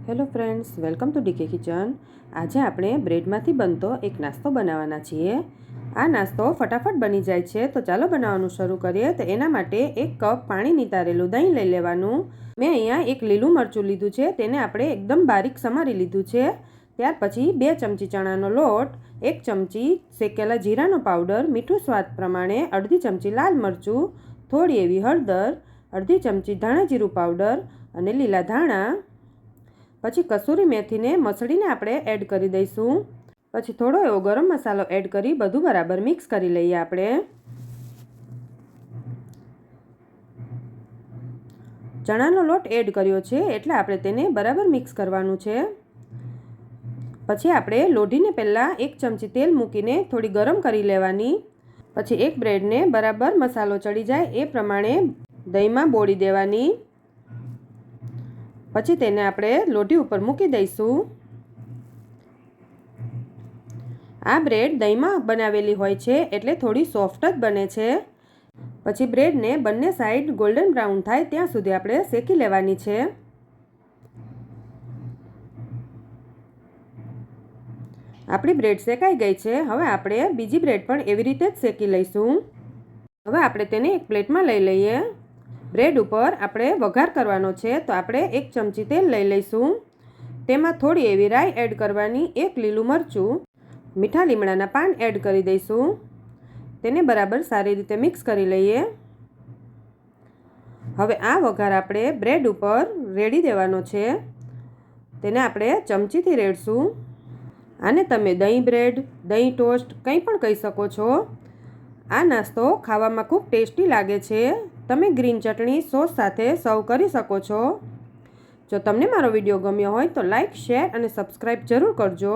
Hello friends, welcome to DK kitchen. આજે આપણે બ્રેડમાંથી બનતો એક નાસ્તો બનાવવાના છીએ। આ નાસ્તો ફટાફટ બની જાય છે, તો ચાલો બનાવવાનું શરૂ કરીએ। તો એના માટે 1 કપ પાણી નિતારેલું દહીં લઈ લેવાનું। મેં અહીંયા એક લીલું મરચું લીધું છે, તેને આપણે એકદમ બારીક સમારી લીધું છે। ત્યાર પછી 2 ચમચી ચણાનો લોટ, 1 ચમચી શેકેલા જીરાનો પાવડર, મીઠું સ્વાદ પ્રમાણે, અડધી ચમચી લાલ મરચું, થોડી એવી હળદર, અડધી ચમચી ધાણા જીરું પાવડર અને લીલા ધાણા। પછી કસૂરી મેથીને મસળીને આપણે એડ કરી દઈશું। પછી થોડો એવો ગરમ મસાલો એડ કરી બધું બરાબર મિક્સ કરી લઈએ આપણે। ચણાનો લોટ એડ કર્યો છે એટલે આપણે તેને બરાબર મિક્સ કરવાનું છે। પછી આપણે લોઢીને પહેલાં 1 ચમચી તેલ મૂકીને થોડી ગરમ કરી લેવાની। પછી એક બ્રેડને બરાબર મસાલો ચડી જાય એ પ્રમાણે દહીંમાં બોળી દેવાની। પછી તેને આપણે લોઢી ઉપર મૂકી દઈશું। આ બ્રેડ દહીંમાં બનાવેલી હોય છે એટલે થોડી સોફ્ટ જ બને છે। પછી બ્રેડને બંને સાઈડ ગોલ્ડન બ્રાઉન થાય ત્યાં સુધી આપણે શેકી લેવાની છે। આપણી બ્રેડ શેકાઈ ગઈ છે। હવે આપણે બીજી બ્રેડ પણ એવી રીતે જ શેકી લઈશું। હવે આપણે તેને એક પ્લેટમાં લઈ લઈએ। બ્રેડ ઉપર આપણે વઘાર કરવાનો છે, તો આપણે 1 ચમચી તેલ લઈ લઈશું। તેમાં થોડી એવી રાઈ એડ કરવાની, 1 લીલું મરચું, મીઠા લીમડાના પાન એડ કરી દઈશું। તેને બરાબર સારી રીતે મિક્સ કરી લઈએ। હવે આ વઘાર આપણે બ્રેડ ઉપર રેડી દેવાનો છે, તેને આપણે ચમચીથી રેડશું। આને તમે દહીં બ્રેડ, દહીં ટોસ્ટ કંઈ પણ કહી શકો છો। આ નાસ્તો ખાવામાં ખૂબ ટેસ્ટી લાગે છે। તમે ગ્રીન ચટણી સોસ સાથે સર્વ કરી શકો છો। જો તમને મારો વિડીયો ગમ્યો હોય તો લાઈક, શેર અને સબસ્ક્રાઈબ જરૂર કરજો।